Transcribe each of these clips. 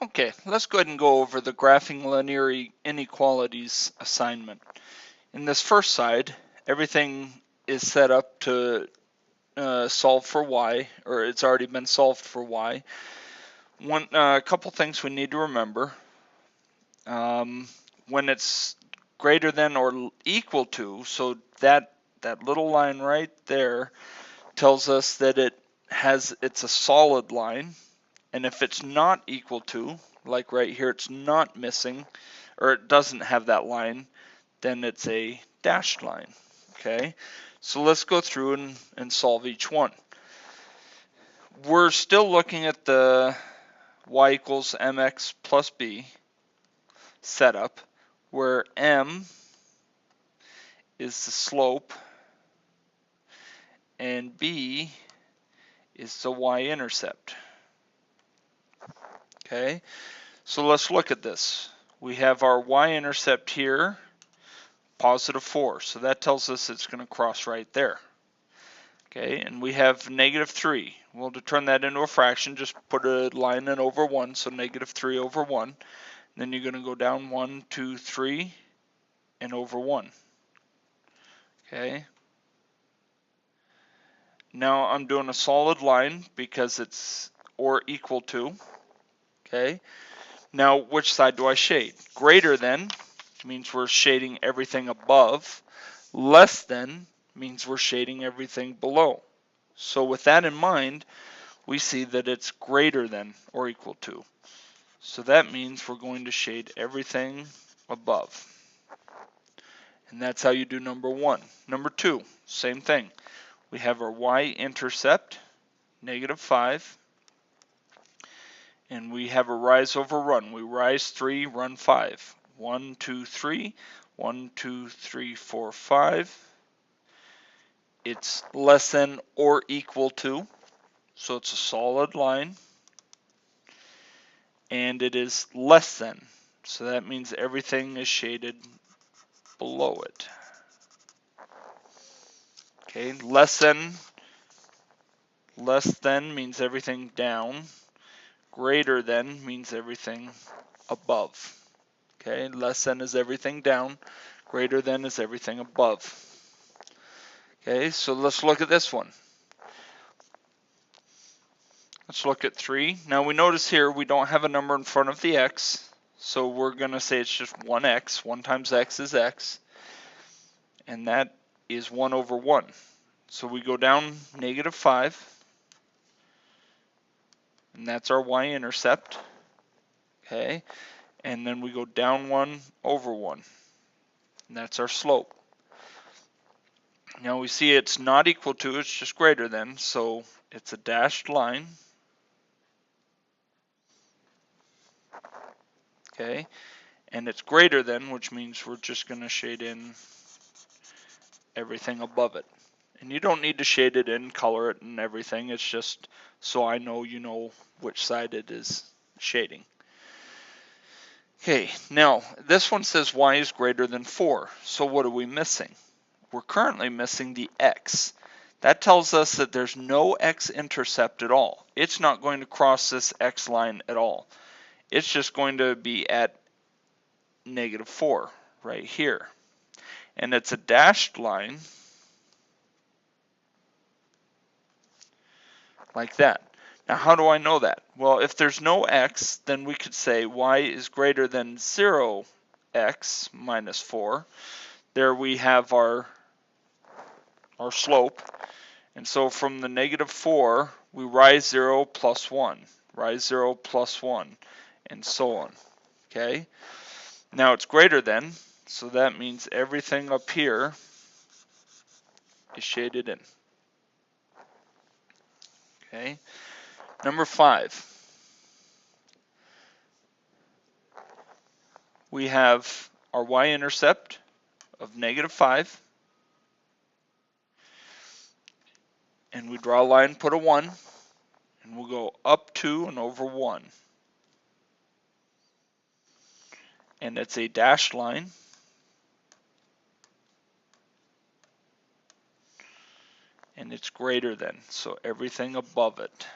Okay, let's go ahead and go over the graphing linear inequalities assignment. In this first side, everything is set up to solve for y, or it's already been solved for y. A couple things we need to remember. When it's greater than or equal to, so that little line right there tells us that it's a solid line. And if it's not equal to, like right here, it's not missing, or it doesn't have that line, then it's a dashed line. Okay, so let's go through and solve each one. We're still looking at the y equals mx plus b setup, where m is the slope and b is the y-intercept. Okay, so let's look at this. We have our y-intercept here, positive 4, so that tells us it's going to cross right there. Okay, and we have negative 3. Well, to turn that into a fraction, just put a line in over 1, so negative 3 over 1. And then you're going to go down 1, 2, 3, and over 1. Okay. Now I'm doing a solid line because it's or equal to. Okay. Now which side do I shade? Greater than means we're shading everything above. Less than means we're shading everything below. So with that in mind, we see that it's greater than or equal to. So that means we're going to shade everything above. And that's how you do number 1. Number 2, same thing. We have our y-intercept, negative 5, and we have a rise over run. We rise 3, run 5. 1, 2, 3, 1, 2, 3, 4, 5. It's less than or equal to, so it's a solid line. And it is less than, so that means everything is shaded below it. Okay, less than means everything down. Greater than means everything above. Okay, less than is everything down. Greater than is everything above. Okay, so let's look at this one. Let's look at 3. Now we notice here we don't have a number in front of the x, so we're going to say it's just 1x. 1 times x is x, and that is 1 over 1. So we go down negative 5, and that's our y-intercept. Okay, and then we go down 1 over 1, and that's our slope. Now we see it's not equal to, it's just greater than, so it's a dashed line. Okay, and it's greater than, which means we're just going to shade in everything above it. And you don't need to shade it in, color it and everything, it's just so I know you know which side it is shading. Okay, now this one says y is greater than 4, so what are we missing? We're currently missing the x. That tells us that there's no x-intercept at all. It's not going to cross this x line at all. It's just going to be at negative 4 right here. And it's a dashed line like that. Now how do I know that? Well, if there's no x, then we could say y is greater than 0x minus 4. There we have our slope. And so from the negative 4, we rise 0 plus 1, rise 0 plus 1, and so on. Okay? Now it's greater than, so that means everything up here is shaded in. Okay? Number 5. We have our y-intercept of negative 5. And we draw a line, put a 1, and we'll go up 2 and over 1. And it's a dashed line. And it's greater than, so everything above it.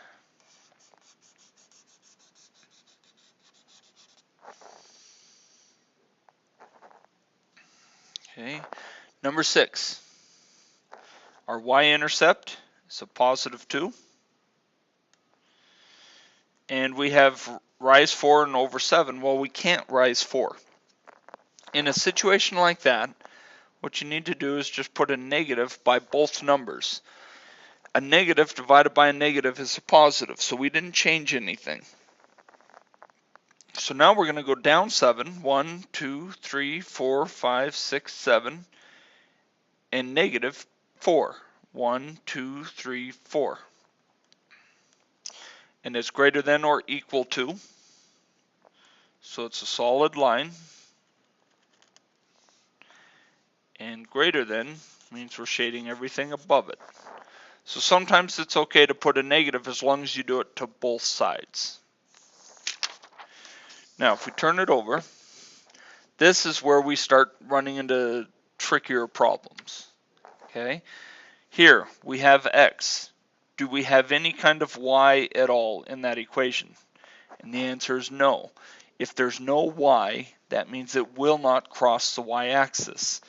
Okay. Number 6, our y-intercept is a positive 2. And we have rise 4 and over 7. Well, we can't rise 4. In a situation like that, what you need to do is just put a negative by both numbers. A negative divided by a negative is a positive, so we didn't change anything. So now we're going to go down 7. 1, 2, 3, 4, 5, 6, 7. And negative 4. 1, 2, 3, 4. And it's greater than or equal to. So it's a solid line. And greater than means we're shading everything above it. So sometimes it's okay to put a negative as long as you do it to both sides. Now if we turn it over, this is where we start running into trickier problems. Okay, here we have x. Do we have any kind of y at all in that equation? And the answer is no. If there's no y, that means it will not cross the y-axis.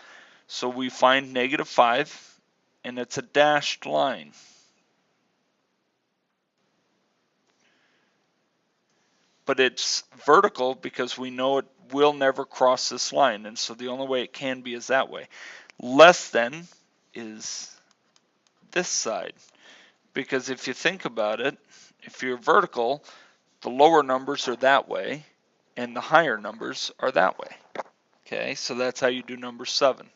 So we find negative 5, and it's a dashed line. But it's vertical because we know it will never cross this line, and so the only way it can be is that way. Less than is this side, because if you think about it, if you're vertical, the lower numbers are that way, and the higher numbers are that way. Okay, so that's how you do number 7.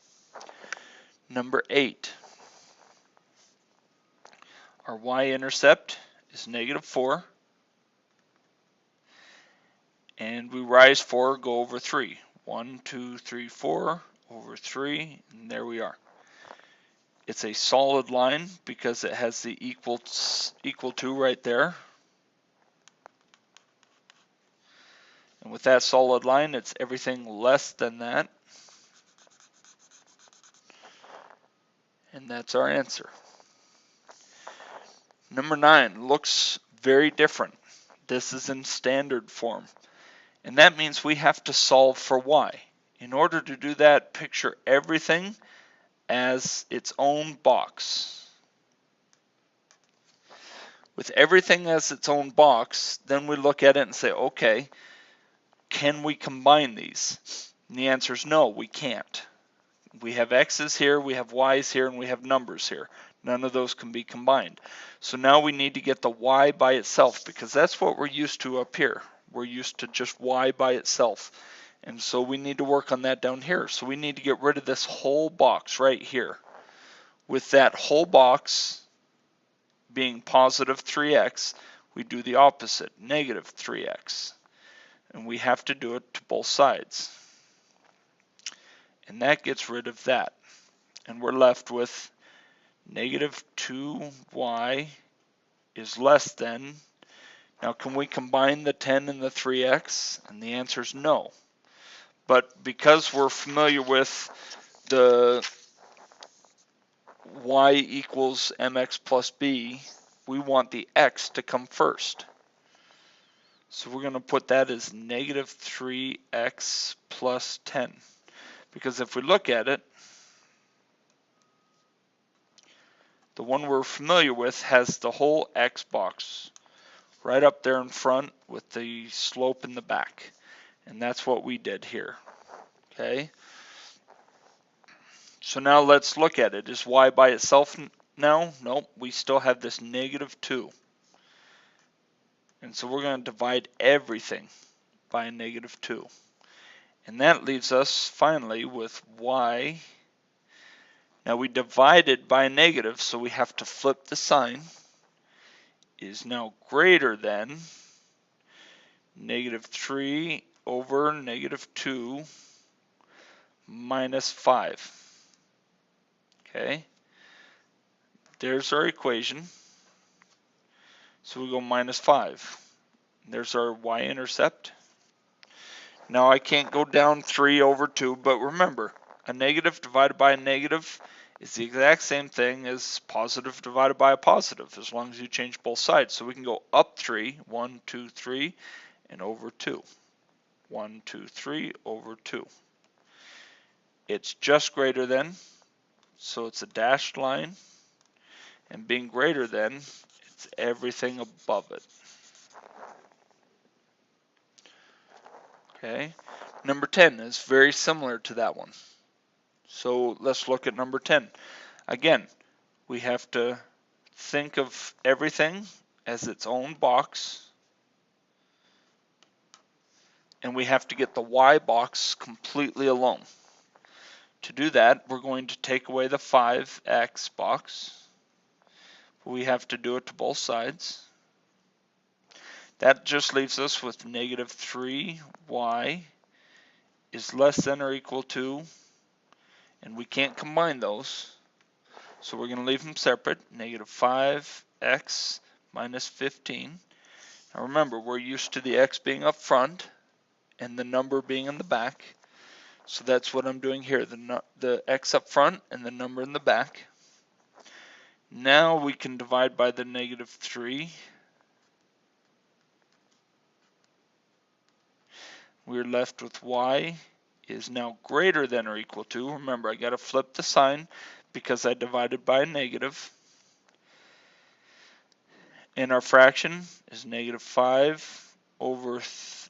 Number 8. Our y-intercept is negative 4. And we rise 4, go over 3. 1, 2, 3, 4, over 3, and there we are. It's a solid line because it has the equal to right there. And with that solid line, it's everything less than that. And that's our answer. Number 9 looks very different. This is in standard form. And that means we have to solve for y. In order to do that, picture everything as its own box. With everything as its own box, then we look at it and say, okay, can we combine these? And the answer is no, we can't. We have x's here, we have y's here, and we have numbers here. None of those can be combined. So now we need to get the y by itself, because that's what we're used to up here. We're used to just y by itself. And so we need to work on that down here. So we need to get rid of this whole box right here. With that whole box being positive 3x, we do the opposite, negative 3x. And we have to do it to both sides. And that gets rid of that. And we're left with negative 2y is less than. Now can we combine the 10 and the 3x? And the answer is no. But because we're familiar with the y equals mx plus b, we want the x to come first. So we're going to put that as negative 3x plus 10. Because if we look at it, the one we're familiar with has the whole x box right up there in front with the slope in the back. And that's what we did here. Okay. So now let's look at it. Is y by itself now? Nope. We still have this negative 2. And so we're going to divide everything by a negative 2. And that leaves us finally with y. Now we divided by a negative, so we have to flip the sign. Is now greater than negative 3 over negative 2 minus 5. Okay, there's our equation. So we go minus 5. There's our y-intercept. Now I can't go down 3 over 2, but remember, a negative divided by a negative is the exact same thing as positive divided by a positive, as long as you change both sides. So we can go up 3, 1, 2, 3, and over 2. 1, 2, 3, over 2. it's just greater than, so it's a dashed line, and being greater than, it's everything above it. Okay, number 10 is very similar to that one. So let's look at number 10. Again, we have to think of everything as its own box, and we have to get the y box completely alone. To do that, we're going to take away the 5x box. We have to do it to both sides. That just leaves us with negative 3y is less than or equal to, and we can't combine those, so we're going to leave them separate, negative 5x minus 15. Now remember, we're used to the x being up front and the number being in the back, so that's what I'm doing here, the x up front and the number in the back. Now we can divide by the negative 3. We're left with y is now greater than or equal to. Remember, I got to flip the sign because I divided by a negative. And our fraction is negative 5 over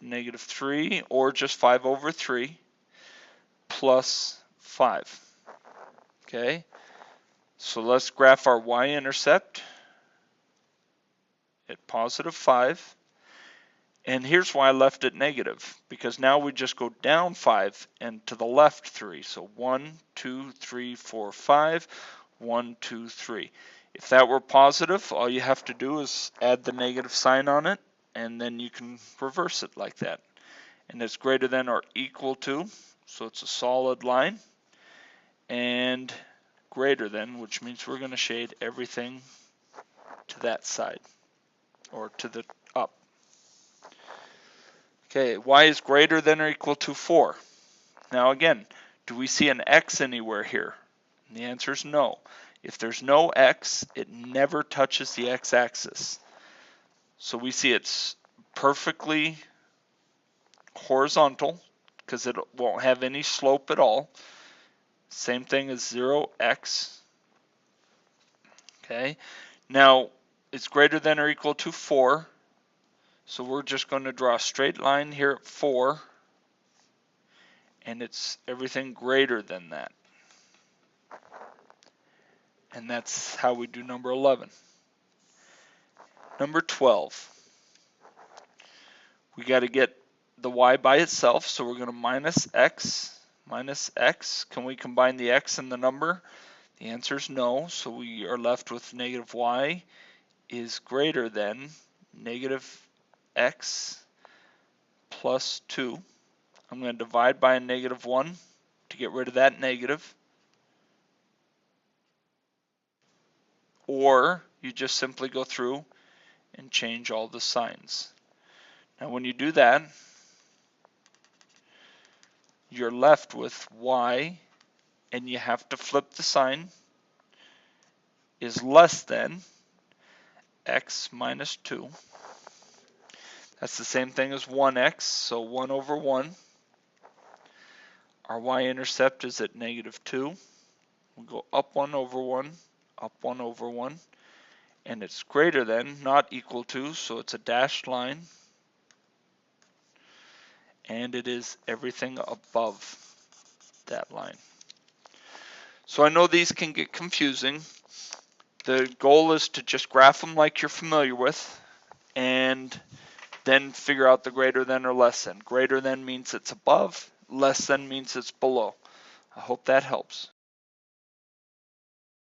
negative 3, or just 5 over 3, plus 5. Okay, so let's graph our y-intercept at positive 5. And here's why I left it negative, because now we just go down 5 and to the left 3. So 1, 2, 3, 4, 5, 1, 2, 3. If that were positive, all you have to do is add the negative sign on it, and then you can reverse it like that. And it's greater than or equal to, so it's a solid line, and greater than, which means we're going to shade everything to that side, or to the up. Okay, y is greater than or equal to 4. Now again, do we see an x anywhere here? And the answer is no. If there's no x, it never touches the x-axis. So we see it's perfectly horizontal because it won't have any slope at all. Same thing as 0x. Okay, now it's greater than or equal to 4. So we're just going to draw a straight line here at 4, and it's everything greater than that. And that's how we do number 11. Number 12. We got to get the y by itself, so we're going to minus x. Minus x. Can we combine the x and the number? The answer is no, so we are left with negative y is greater than negative x plus 2. I'm going to divide by a negative 1 to get rid of that negative. Or you just simply go through and change all the signs. Now when you do that, you're left with y, and you have to flip the sign, is less than x minus 2. That's the same thing as 1x, so 1 over 1. Our y-intercept is at negative 2. We'll go up 1 over 1, up 1 over 1, and it's greater than, not equal to, so it's a dashed line, and it is everything above that line. So I know these can get confusing. The goal is to just graph them like you're familiar with, and then figure out the greater than or less than. Greater than means it's above, less than means it's below. I hope that helps.